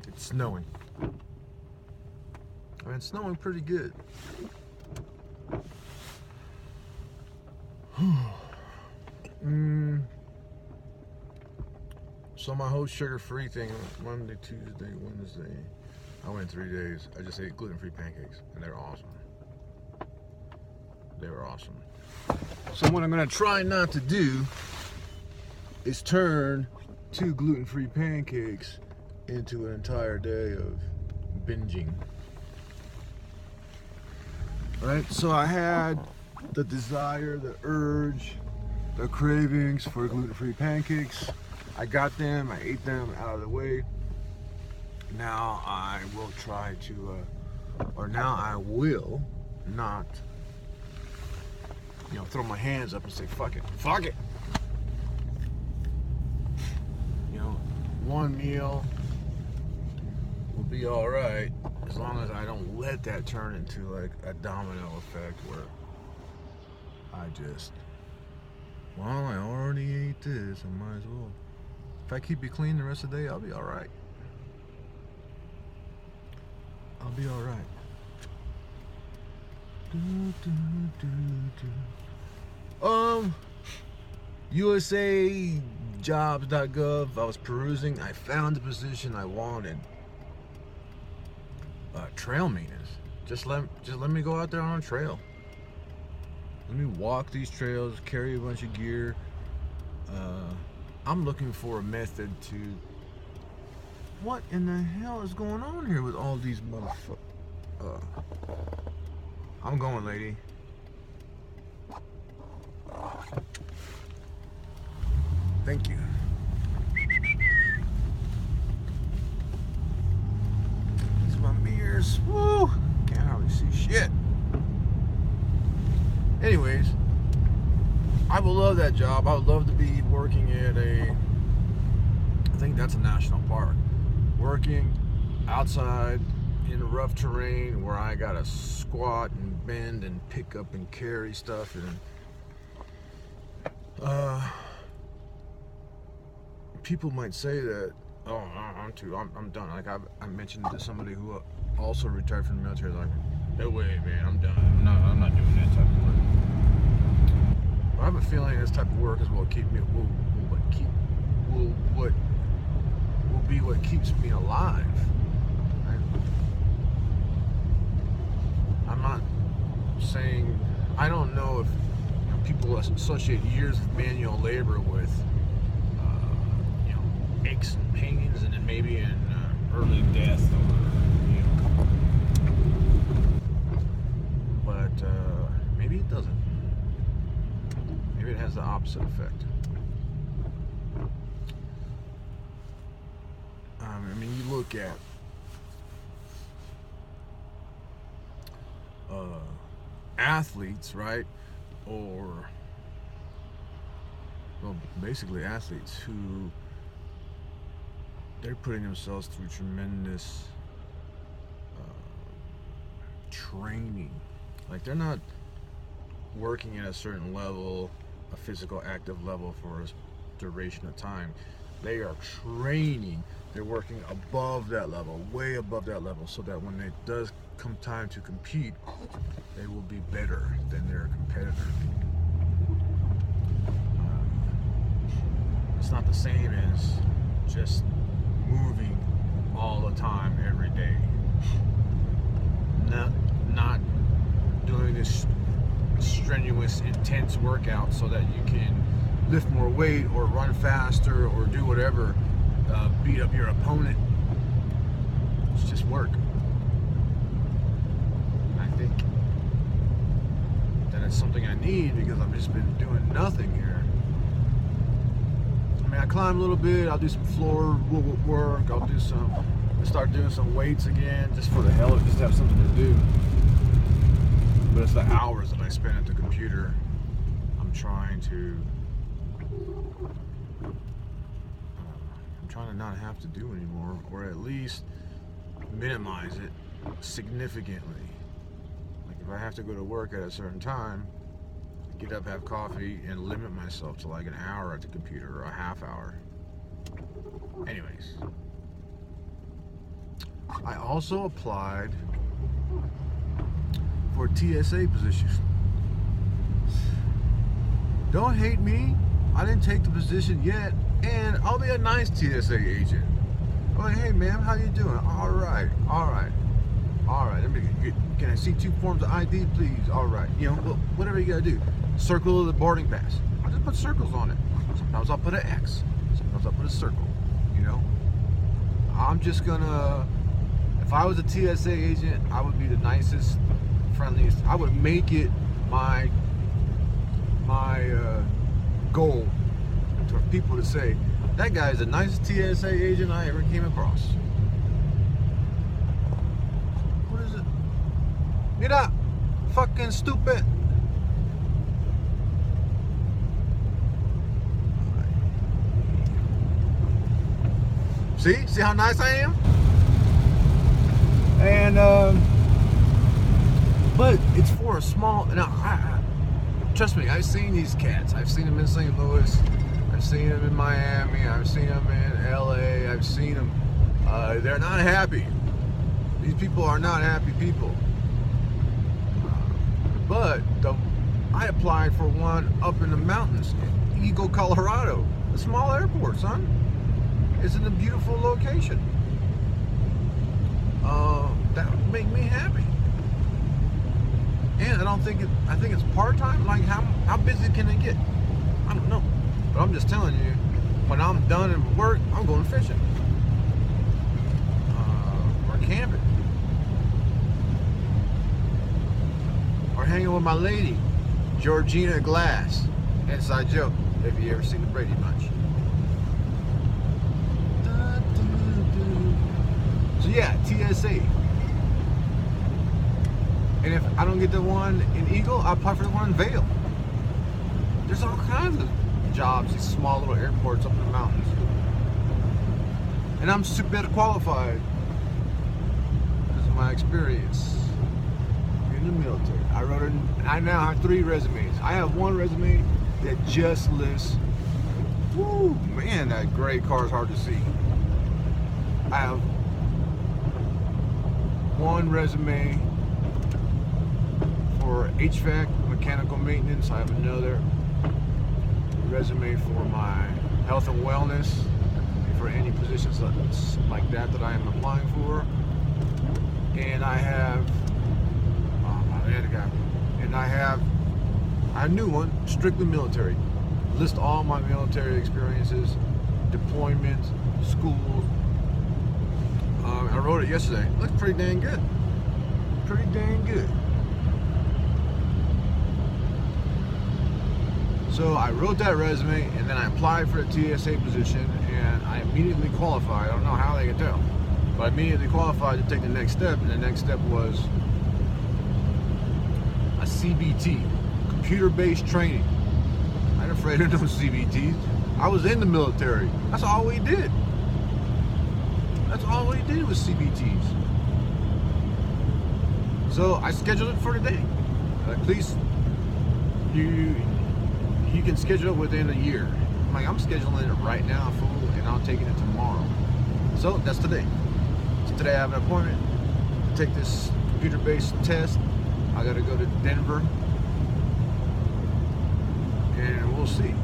It's snowing. I mean, it's snowing pretty good. So my whole sugar-free thing, Monday, Tuesday, Wednesday, I went 3 days. I just ate gluten-free pancakes, and they're awesome. They were awesome. So what I'm gonna try not to do is turn 2 gluten-free pancakes into an entire day of binging. Right? So I had the desire, the urge, the cravings for gluten-free pancakes. I got them, I ate them out of the way. Now I will try to, now I will not, throw my hands up and say, fuck it. One meal will be all right as long as I don't let that turn into like a domino effect where I just, I already ate this, I might as well. If I keep it clean the rest of the day, I'll be all right. I'll be all right. USA jobs.gov. I was perusing. I found the position I wanted. Trail maintenance. Just let me go out there on a trail. Let me walk these trails, carry a bunch of gear. I'm looking for a method to. What in the hell is going on here with all these motherfuckers? I'm going, lady. Thank you. These are my mirrors. Woo! Can't hardly see shit. Anyways, I would love that job. I would love to be working at I think that's a national park. Working outside in rough terrain where I gotta squat and bend and pick up and carry stuff, and people might say that, I'm done. Like I mentioned to somebody who also retired from the military, like, no way, man, I'm done. I'm not doing that type of work. I have a feeling this type of work is what keep me will be what keeps me alive. Right? I'm not saying, I don't know if people associate years of manual labor with aches and pains, and then maybe an early death, but maybe it doesn't. Maybe it has the opposite effect. I mean, you look at athletes, right? Or, well, basically athletes who they're putting themselves through tremendous training. Like, they're not working at a certain level, a physical active level for a duration of time. They are training. They're working above that level, way above that level, so that when it does come time to compete, they will be better than their competitor. It's not the same as just moving all the time every day. Not doing this strenuous, intense workout so that you can lift more weight or run faster or do whatever, beat up your opponent. It's just work. I think that it's something I need because I've just been doing nothing here. I mean, I climb a little bit, I'll do some floor work, I'll start doing some weights again, just for the hell of it, just to have something to do. But it's the hours that I spend at the computer. I'm trying to not have to do anymore, or at least minimize it significantly. Like, if I have to go to work at a certain time, get up, have coffee, and limit myself to like an hour at the computer or a half hour. Anyways, I also applied for a TSA position. Don't hate me. I didn't take the position yet, and I'll be a nice TSA agent. I'm like, hey ma'am, how you doing? All right. Let me can I see 2 forms of ID, please? All right. You know, whatever you gotta do. Circle the boarding pass. I'll just put circles on it. Sometimes I'll put an X. Sometimes I'll put a circle. You know, I'm just gonna. If I was a TSA agent, I would be the nicest, friendliest. I would make it my goal for people to say, that guy is the nicest TSA agent I ever came across. What is it? Mira, fucking stupid. See how nice I am? And but it's for a small. Now, trust me, I've seen these cats. I've seen them in St. Louis. I've seen them in Miami. I've seen them in LA. I've seen them. They're not happy. These people are not happy people. But I applied for one up in the mountains, in Eagle, Colorado. A small airport, son. It's in a beautiful location. That would make me happy. And I think it's part-time. Like, how busy can it get? I don't know. But I'm just telling you, when I'm done at work, I'm going fishing. Or camping. Or hanging with my lady, Georgina Glass. Inside joke, if you ever seen the Brady Bunch. So yeah, TSA. And if I don't get the one in Eagle, I'll apply for the one in Vail. There's all kinds of jobs, these small little airports up in the mountains. And I'm super qualified because of my experience in the military. I now have 3 resumes. I have one resume that just lists, woo, man, that gray car is hard to see. I have one resume for HVAC, mechanical maintenance. I have another resume for my health and wellness, for any positions like that I am applying for. And I have, I have a new one, strictly military. List all my military experiences, deployments, schools. I wrote it yesterday. It looks pretty dang good. Pretty dang good. So I wrote that resume, and then I applied for the TSA position, and I immediately qualified. I don't know how they could tell, but I immediately qualified to take the next step, and the next step was a CBT, computer-based training. I ain't afraid of no CBTs. I was in the military. That's all we did. That's all we did was CBTs. So I scheduled it for today. Please, you can schedule it within a year. I'm scheduling it right now, fool, and I'm taking it tomorrow. So that's today. So today I have an appointment to take this computer-based test. I gotta go to Denver, and we'll see.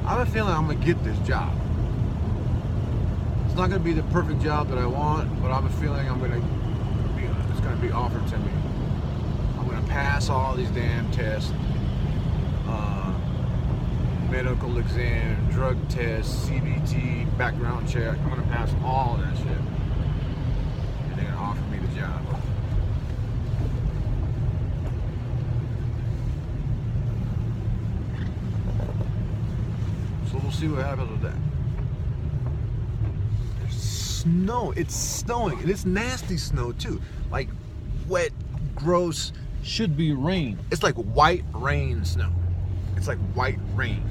I have a feeling I'm gonna get this job. It's not gonna be the perfect job that I want, but I have a feeling it's gonna be offered to me. I'm gonna pass all these damn tests. Medical exam, drug test, CBT, background check. I'm gonna pass all of that shit, and they're gonna offer me the job. So we'll see what happens with that. There's snow. It's snowing, and it's nasty snow too. Like wet, gross. Should be rain. It's like white rain snow. It's like white rain.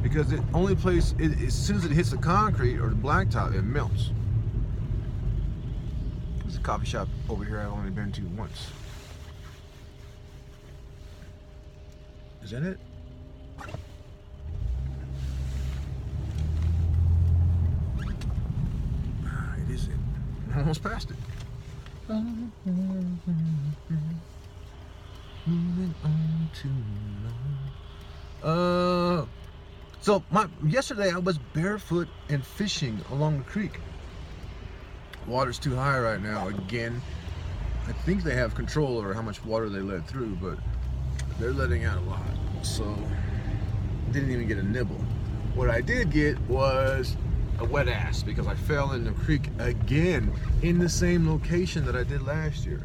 Because the only place, as soon as it hits the concrete or the blacktop, it melts. There's a coffee shop over here I've only been to once. Is that it? almost passed it. Moving on to so yesterday I was barefoot and fishing along the creek. Water's too high right now again. I think they have control over how much water they let through, but they're letting out a lot, so didn't even get a nibble. What I did get was a wet ass because I fell in the creek again in the same location that I did last year.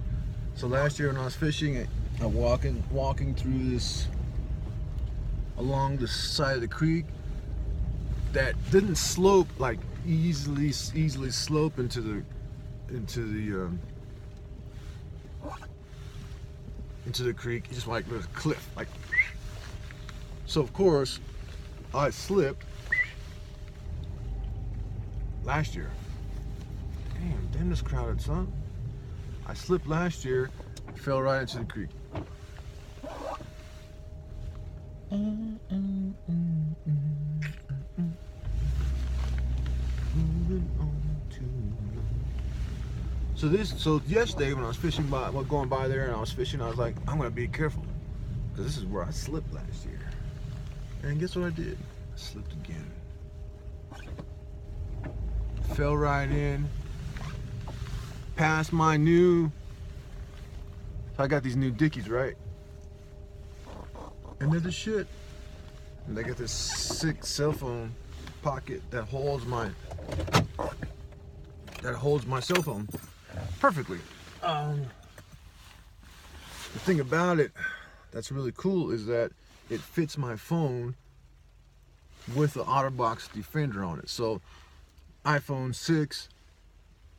So last year when I was fishing, I'm walking through this along the side of the creek that didn't slope like easily slope into the creek. It's just like there's a cliff, like. So of course I slipped last year. Damn this crowded, son. I slipped last year, fell right into the creek. So yesterday when I was fishing going by there and I was fishing, I was like, I'm gonna be careful because this is where I slipped last year. And guess what I did? I slipped again. Fell right in. Past my new. So I got these new Dickies, right? And they're the shit. And they got this sick cell phone pocket that holds my cell phone perfectly. The thing about it that's really cool is that it fits my phone with the OtterBox Defender on it. So iPhone 6,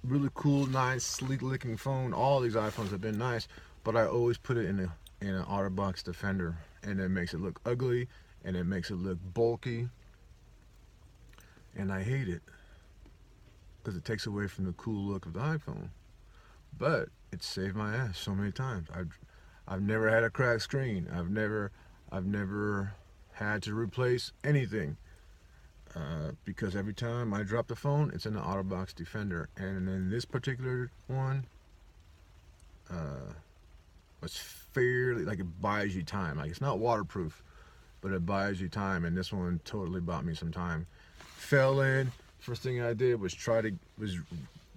really cool, nice, sleek looking phone. All these iPhones have been nice, but I always put it in an OtterBox Defender, and it makes it look ugly and it makes it look bulky, and I hate it because it takes away from the cool look of the iPhone. But it saved my ass so many times. I've never had a cracked screen. I've never had to replace anything because every time I drop the phone, it's in the OtterBox Defender. And then this particular one was fairly, like, it buys you time. Like, it's not waterproof, but it buys you time. And this one totally bought me some time. Fell in. First thing I did was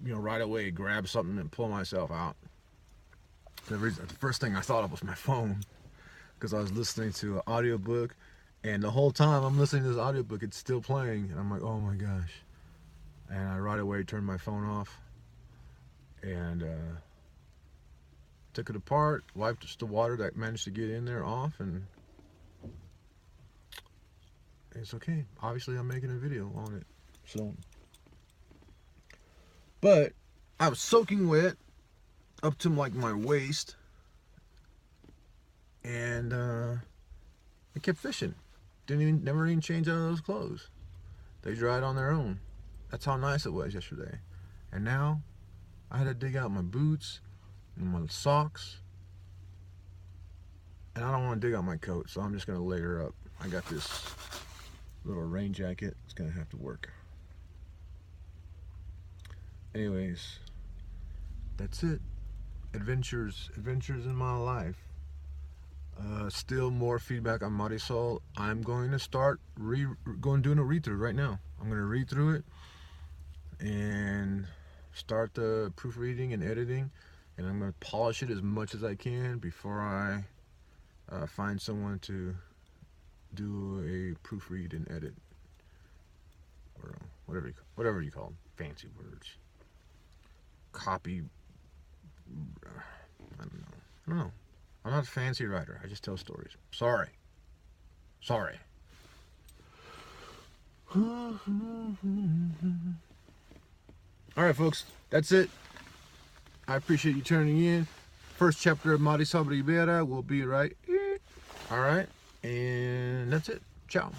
right away grab something and pull myself out. The first thing I thought of was my phone, because I was listening to an audiobook, and the whole time I'm listening to this audiobook, it's still playing, and I'm like, oh my gosh. And I right away turned my phone off and took it apart, wiped just the water that managed to get in there off, and it's okay. Obviously I'm making a video on it, so. But I was soaking wet up to like my waist, and I kept fishing. Never even changed out of those clothes. They dried on their own. That's how nice it was yesterday. And now I had to dig out my boots and my socks, and I don't want to dig out my coat, so I'm just gonna layer up. I got this little rain jacket. It's gonna have to work. Anyways, that's it. Adventures in my life. Still more feedback on Marisol. I'm going to start doing a read through right now. I'm going to read through it and start the proofreading and editing, and I'm going to polish it as much as I can before I find someone to do a proofread and edit, or whatever you call them, fancy words. Copy. I don't know. I'm not a fancy writer. I just tell stories. Sorry. Alright, folks. That's it. I appreciate you tuning in. First chapter of Marisol Rivera will be right. Alright. And that's it. Ciao.